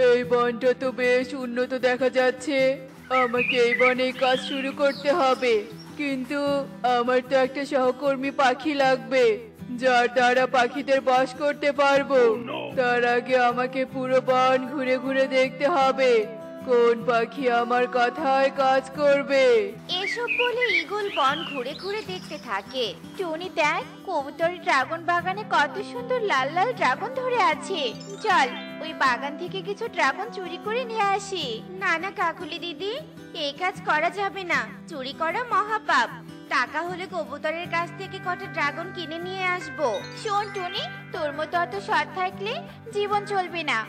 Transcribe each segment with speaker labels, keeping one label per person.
Speaker 1: এই বনটা তো বেশ উন্নত দেখা যাচ্ছে। আমাকে এই বনে কাজ শুরু করতে হবে, কিন্তু আমার তো একটা সহকর্মী পাখি লাগবে যার দ্বারা পাখিদের বশ করতে পারবো। তার আগে আমাকে পুরো বন ঘুরে ঘুরে দেখতে হবে কোন পাখি আমার কথায় কাজ করবে।
Speaker 2: এসব বলে ঈগল বন ঘুরে ঘুরে দেখতে থাকে। টুনি দেখ, কবুতরের ড্রাগন বাগানে কত সুন্দর লাল লাল ড্রাগন ধরে আছে। চল ওই বাগান থেকে কিছু ড্রাগন চুরি করে নিয়ে আসি। না না কাকুলি দিদি, এই কাজ করা যাবে না, চুরি করা মহাপাপ। টাকা হলে কবুতরের কাছ থেকে কটা ড্রাগন কিনে নিয়ে আসবো। শোন টুনি, তোর মতো অত সৎ থাকলে জীবন চলবে না।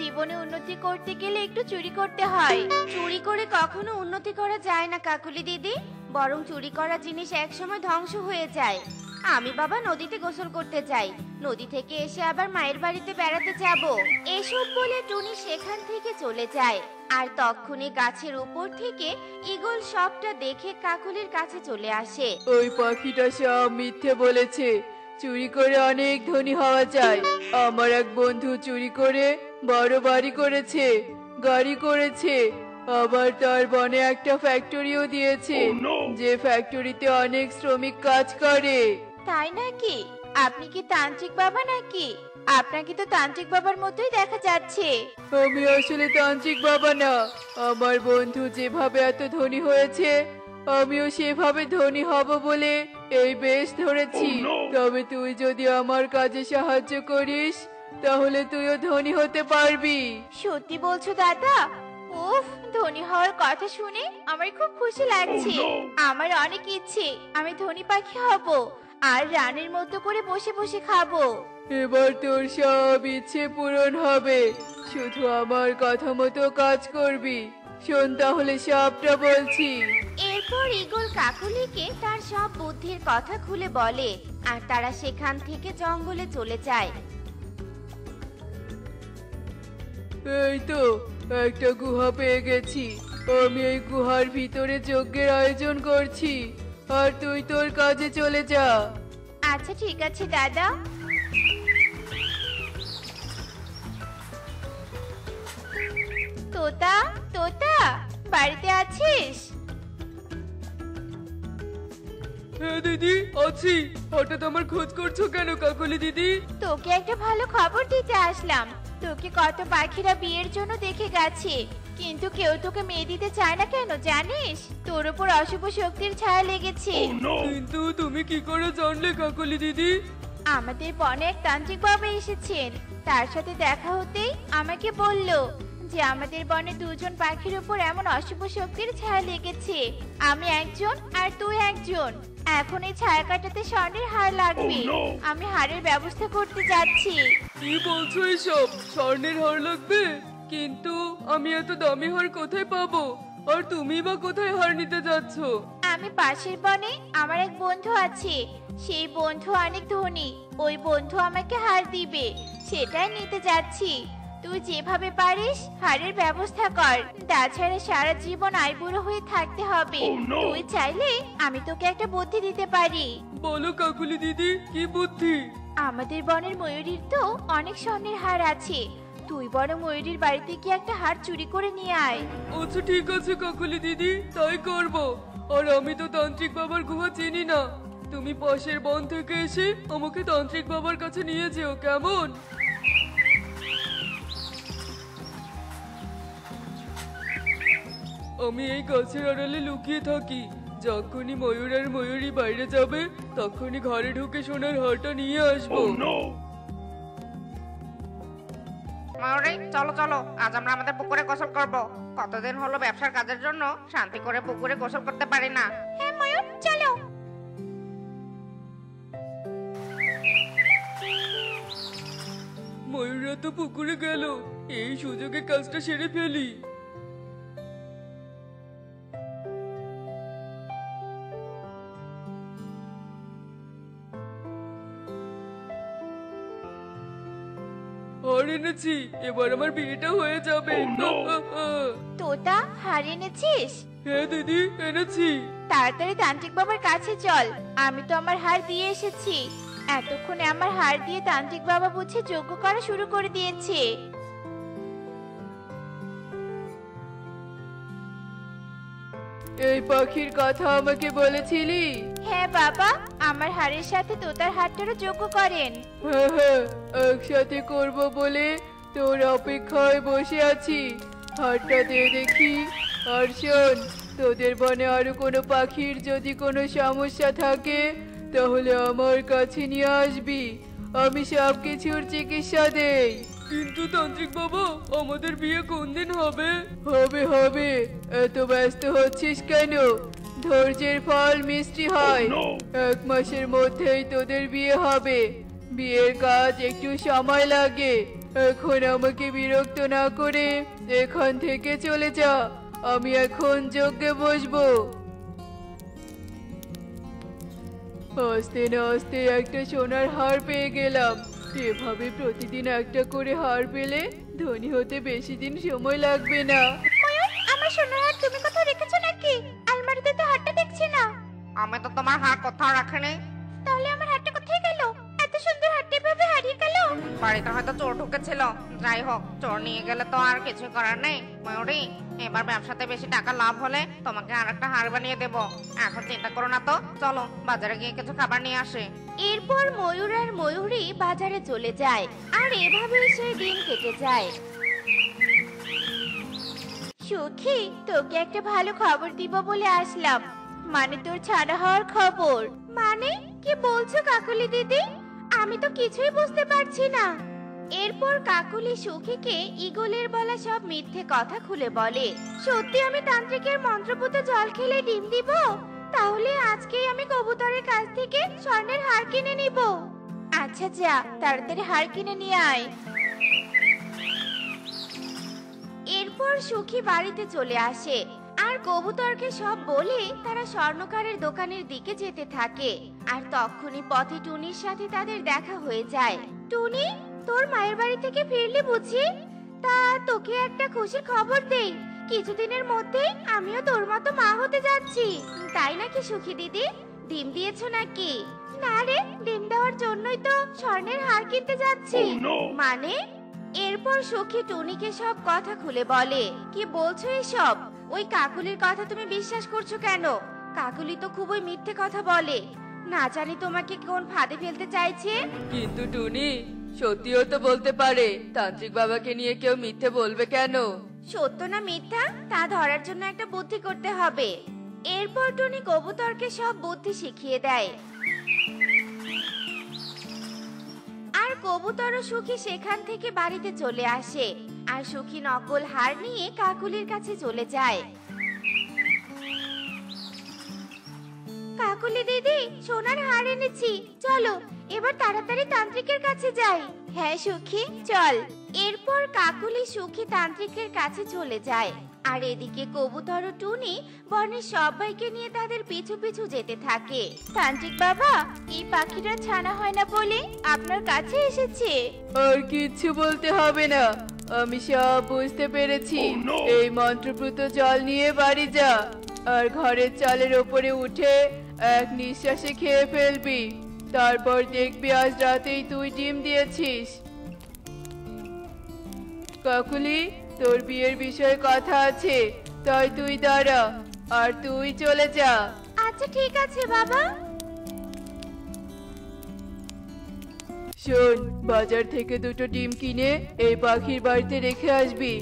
Speaker 2: জীবনে উন্নতি করতে গেলে একটু চুরি করতে হয়। চুরি করে কখনো উন্নতি করা যায় না কাকুলি দিদি, বরং চুরি করা জিনিস একসময় ধ্বংস হয়ে যায়। আমি বাবা নদীতে গোসল করতে যাই, নদী থেকে এসে আবার মায়ের বাড়িতে বেড়াতে যাব। এসব বলে টুনি সেখান থেকে চলে যায়। আর তখনই গাছের উপর থেকে ঈগল সবটা দেখে কাকুলির কাছে চলে আসে।
Speaker 1: ওই পাখিটা সব মিথ্যে বলেছে, চুরি করে অনেক ধনী হওয়া যায়। আমার এক বন্ধু চুরি করে বড় বাড়ি করেছে, গাড়ি করেছে, আবার তার বনে একটা ফ্যাক্টরিও দিয়েছে, যে ফ্যাক্টরিতে অনেক শ্রমিক কাজ করে।
Speaker 2: তাই নাকি? আপনি কি তান্ত্রিক বাবা নাকি? আপনাকে তো তান্ত্রিক বাবার মতোই দেখা যাচ্ছে।
Speaker 1: আমি আসলে তান্ত্রিক বাবা না। আমার বন্ধু যেভাবে এত ধনী হয়েছে, আমিও সেভাবে ধনী হব বলে এই বেশ ধরেছি। তবে তুই যদি আমার কাজে সাহায্য করিস, তাহলে তুইও ধনী হতে পারবি।
Speaker 2: সত্যি বলছো দাদা? উফ, ধনী হওয়ার কথা শুনে আমার খুব খুশি লাগছে। আমার অনেক ইচ্ছে আমি ধনী পাখি হব আর রানীর মতো করে বসে বসে খাবো।
Speaker 1: এবার তোর সব ইচ্ছে পূরণ হবে, শুধু আমার কথা মতো কাজ করবি। শোন তাহলে সবটা বলছি।
Speaker 2: এরপর ঈগল কাকুলিকে তার সব বুদ্ধির কথা খুলে বলে, আর তারা সেখান থেকে জঙ্গলে চলে যায়।
Speaker 1: এই তো একটা গুহা পেয়ে গেছি। আমি এই গুহার ভিতরে যজ্ঞের আয়োজন করছি, আর তুই তোর কাজে চলে যা।
Speaker 2: আচ্ছা ঠিক আছে দাদা। তোতা, তোতা, বাড়িতে আছিস?
Speaker 1: হ্যাঁ দিদি, আছি। হঠাৎ আমার খোঁজ করছো কেন কাকলি দিদি?
Speaker 2: তোকে একটা ভালো খবর দিতে আসলাম। তোকে কত পাখিরা বিয়ের জন্য দেখে গেছে, কিন্তু কেউ তোকে মেয়ে দিতে চায় না কেন জানিস? তোর উপর অশুভ শক্তির ছায়া লেগেছে।
Speaker 1: কিন্তু তুমি কি করে জানলে কাকলি দিদি?
Speaker 2: আমাদের বনে এক তান্ত্রিক বাবা এসেছেন, তার সাথে দেখা হতেই আমাকে বলল যে আমাদের বনে দুজন পাখির উপর এমন অশুভ শক্তির ছায়া লেগেছে। আমি একজন আর তুই একজন। এখন এই ছায়া কাটাতে স্বর্ণের হার লাগবে। আমি হারের ব্যবস্থা করতে যাচ্ছি।
Speaker 1: কি বলছো এসব? স্বর্ণের হার লাগবে? কিন্তু আমি এত দামি হার কোথায় পাবো? আর তুমি বা কোথায় হার নিতে যাচ্ছ?
Speaker 2: আমি পাশের বনে আমার এক বন্ধু আছে, সেই বন্ধু অনেক ধনী। ওই বন্ধু আমাকে হার দিবে, সেটাই নিতে যাচ্ছি। তুই যেভাবে পারিস হারের ব্যবস্থা কর, তাছাড়া সারা জীবন আইবুড়ো হয়ে থাকতে হবে। তুই চাইলে আমি তোকে একটা বুদ্ধি দিতে পারি।
Speaker 1: বলো কাকুলি দিদি, কি বুদ্ধি?
Speaker 2: আমাদের বনের ময়ূরীর তো অনেক স্বর্ণের হার আছে, তুই বড় ময়ূরীর বাড়িতে গিয়ে একটা হার চুরি করে নিয়ে আয়।
Speaker 1: আচ্ছা ঠিক আছে কাকুলি দিদি, তাই করব। আর আমি তো তান্ত্রিক বাবার গুহা চিনি না, তুমি পাশের বন থেকে এসে আমাকে তান্ত্রিক বাবার কাছে নিয়ে যেও, কেমন? আমি এই গাছের আড়ালে লুকিয়ে থাকি। যখনই ময়ূর আর ময়ূরী বাইরে যাবে, তখনই ঘরে ঢুকে সোনার হারটা নিয়ে আসবো।
Speaker 3: ময়ূরী, চলো চলো, আজ আমরা আমাদের পুকুরে গোসল করব। কতদিন হলো ব্যবসার কাজের জন্য শান্তি করে পুকুরে গোসল করতে পারি না।
Speaker 2: হ্যাঁ ময়ূর, চলো।
Speaker 1: ময়ূররা তো পুকুরে গেল, এই সুযোগে কাজটা সেরে ফেলি। হার এনেছি, এবার আমার বিয়েটা হয়ে যাবে।
Speaker 2: তোতা, হার এনেছিস?
Speaker 1: হ্যাঁ দিদি, এনেছি।
Speaker 2: তাড়াতাড়ি তান্ত্রিক বাবার কাছে চল, আমি তো আমার হার দিয়ে এসেছি। এতক্ষণে আমার হার দিয়ে তান্ত্রিক বাবা বুঝে যজ্ঞ করা শুরু করে দিয়েছে।
Speaker 1: এই পাখির কথা আমাকে বলেছিলি?
Speaker 2: হ্যাঁ বাবা, আমার হাড়ের সাথে তোতার হাড়টারও যোগ্য করেন।
Speaker 1: হ্যাঁ হ্যাঁ, একসাথে করব বলে তোর অপেক্ষায় বসে আছি। হাতটা দে দেখি। আর শোন, তোদের বনে আরো কোনো পাখির যদি কোনো সমস্যা থাকে তাহলে আমার কাছে নিয়ে আসবি, আমি সব কিছুর চিকিৎসা দেই। কিন্তু তান্ত্রিক বাবা, আমাদের বিয়ে কোন দিন হবে? হবে হবে, এত ব্যস্ত হচ্ছিস কেন? ধৈর্যের ফল মিষ্টি হয়। 1 মাসের মধ্যেই তোদের বিয়ে হবে। বিয়ের কাজ একটু সময় লাগে। এখন আমাকে বিরক্ত না করে এখান থেকে চলে যা, আমি এখন যজ্ঞে বসবো। আস্তে না আস্তে একটা সোনার হার পেয়ে গেলাম। এভাবে প্রতিদিন একটা করে হার পেলে ধনী হতে বেশি দিন সময় লাগবে না।
Speaker 2: ময়ূর, আমার সোনার হার তুমি কোথাও রেখেছো নাকি? আলমারিতে তো হারটা দেখছি না।
Speaker 3: আমি তো তোমার হার কোথাও রাখিনি।
Speaker 2: তাহলে আমার হারটা কোথায় গেল? এত সুন্দর হারটা এভাবে হারিয়ে গেল।
Speaker 3: বাড়িতে হয়তো চোর ঢুকেছিল। যাই হোক, চোর নিয়ে গেলে তো আর কিছু করার নেই। ময়ূরী, এবার ব্যবসাতে বেশি টাকা লাভ হলে তোমাকে আর একটা হার বানিয়ে দেবো। এখন চিন্তা করো না তো, চলো বাজারে গিয়ে কিছু খাবার নিয়ে আসি।
Speaker 2: এরপর ময়ূর আর ময়ূরী বাজারে চলে যায়, আর এভাবেই সেই দিন কেটে যায়। সুখী, তোকে একটা ভালো খবর দিব বলে আসলাম। মানে তোর ছাড়া হওয়ার খবর। মানে কি বলছো কাকুলি দিদি? আমি তো কিছুই বুঝতে পারছি না। এরপর কাকুলি সুখীকে ঈগলের বলা সব মিথ্যে কথা খুলে বলে। সত্যি আমি তান্ত্রিকের মন্ত্রপুত জল খেলে ডিম দিব? তাহলে আজকেই আমি কবুতরের কাছ থেকে স্বর্ণের হার কিনে নিব। আচ্ছা যা, তাড়াতাড়ি হার কিনে নিয়ে আয়। এরপর সুখী বাড়িতে চলে আসে, আর কবুতরকে সব বলে তারা স্বর্ণকারের দোকানের দিকে যেতে থাকে। আর তখনই পথে টুনির সাথে তাদের দেখা হয়ে যায়। টুনি, তোর মায়ের বাড়ি থেকে ফিরলি বুঝি? তা তোকে একটা খুশির খবর দেই, কিছুদিনের মধ্যেই আমিও তোর মতো মা হতে যাচ্ছি। তাই নাকি সুখী দিদি? ডিম দিয়েছো নাকি? না রে, ডিম দেওয়ার জন্যই তো স্বর্ণের হার কিনতে যাচ্ছি। মানে? এরপর সুখী টুনিকে সব কথা খুলে বলে। কি বলছো এসব? ওই কাকুলির কথা তুমি বিশ্বাস করছো কেন? কাকুলি তো খুবই মিথ্যে কথা বলে। না জানি তোমাকে কোন ফাঁদে ফেলতে চাইছে।
Speaker 1: কিন্তু টুনি, সত্যিও তো বলতে পারে। তান্ত্রিক বাবাকে নিয়ে কেউ মিথ্যে বলবে কেন?
Speaker 2: সত্য না মিথ্যা তা ধরার জন্য একটা বুদ্ধি করতে হবে। এরপর টুনি কবুতরকে সব বুদ্ধি শিখিয়ে দেয়, আর কবুতর ও সুখী সেখান থেকে বাড়িতে চলে আসে। আর সুখী নকল হার নিয়ে কাকুলির কাছে চলে যায়। কাকুলি দিদি, সোনার হার এনেছি, চলো এবার তাড়াতাড়ি তান্ত্রিকের কাছে যাই। হ্যাঁ সুখী, চল। এরপর কাকুলি সুখী তান্ত্রিকের কাছে চলে যায়, আর এদিকে কবুতর ও টুনি বনের সবাইকে নিয়ে তাদের পিছু পিছু যেতে থাকে। তান্ত্রিক বাবা, এই পাখিটা ছানা হয় না বলে আপনার কাছে এসেছে।
Speaker 1: আর কিচ্ছু বলতে হবে না, আমি সব বুঝতে পেরেছি। এই মন্ত্রপ্রুত জল নিয়ে বাড়ি যা, আর ঘরের চালের ওপরে উঠে এক নিঃশ্বাসে খেয়ে ফেলবি। তারপর দেখবি আজ রাতেই তুই ডিম দিয়েছিস। কাকুলি, তোর বিয়ের বিষয়ে কথা আছে, তাই তুই দাঁড়া, আর তুই চলে যা।
Speaker 2: আচ্ছা ঠিক আছে বাবা।
Speaker 1: শোন, বাজার থেকে 2টো ডিম কিনে এই পাখির বাড়িতে রেখে আসবি।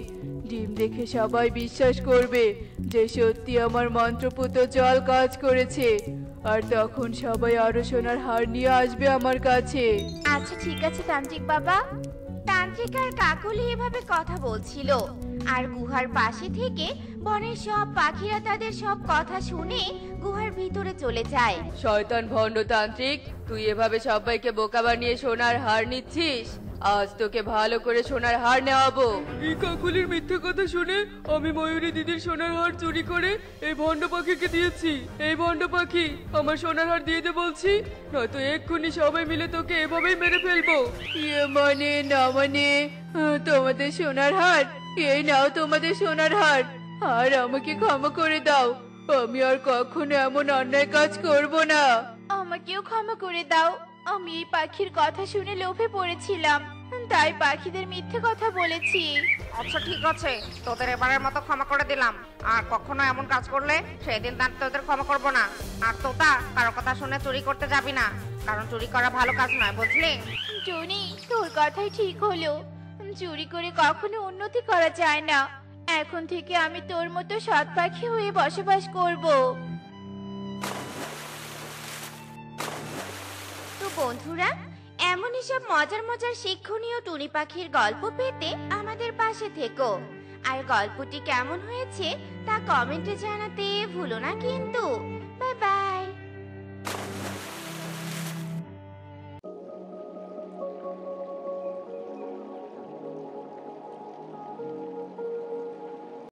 Speaker 1: ডিম দেখে সবাই বিশ্বাস করবে যে সত্যি আমার মন্ত্রপুত জল কাজ করেছে, আর তখন সবাই আরো সোনার হার নিয়ে আসবে আমার কাছে।
Speaker 2: আচ্ছা ঠিক আছে তান্ত্রিক বাবা। তান্ত্রিক আর কাকলি এভাবে কথা বলছিল, আর গুহার পাশে থেকে বনের সব পাখিরা তাদের সব কথা শুনে গুহার ভিতরে চলে যায়।
Speaker 1: শয়তান ভণ্ড তান্ত্রিক, তুই এভাবে সবাইকে বোকা বানিয়ে সোনার হার নিচ্ছিস। আজ তোকে ভালো করে সোনার হার নেওয়াবো। এই কাকুলির মিথ্যে কথা শুনে আমি ময়ূরী দিদির সোনার হার চুরি করে এই ভণ্ড পাখিকে দিয়েছি। এই ভণ্ড পাখি, আমার সোনার হার দিয়ে দে বলছি, নয়তো এক্ষুনি সবাই মিলে তোকে এভাবেই মেরে ফেলবো। ইয়ে মানে না মানে, তোমাদের সোনার হার, এই নাও তোমাদের সোনার হার। আর আমাকে ক্ষমা করে দাও, আমি আর কখনো এমন অন্যায় কাজ করব না।
Speaker 2: আমাকেও ক্ষমা করে দাও, আমি এই পাখির কথা শুনে লোভে পড়েছিলাম। তাই পাখিদের মিথ্যে কথা বলেছি।
Speaker 3: আচ্ছা ঠিক আছে, তোদের এবারের মতো ক্ষমা করে দিলাম। আর কখনো এমন কাজ করলে সেদিন তার তোদের ক্ষমা করব না। আর তোতা, কারো কথা শুনে চুরি করতে যাবি না, কারণ চুরি করা ভালো কাজ নয়, বুঝলি?
Speaker 2: টনি, তোর কথাই ঠিক হলো। চুরি করে কখনো উন্নতি করা যায় না। এখন থেকে আমি তোর মতো সৎ পাখি হয়ে বসবাস করব। তো বন্ধুরা, এমনই সব মজার মজার শিক্ষণীয় টুনি পাখির গল্প পেতে আমাদের পাশে থেকো। আর গল্পটি কেমন হয়েছে তা কমেন্টে জানাতে ভুলো না কিন্তু। Bye bye.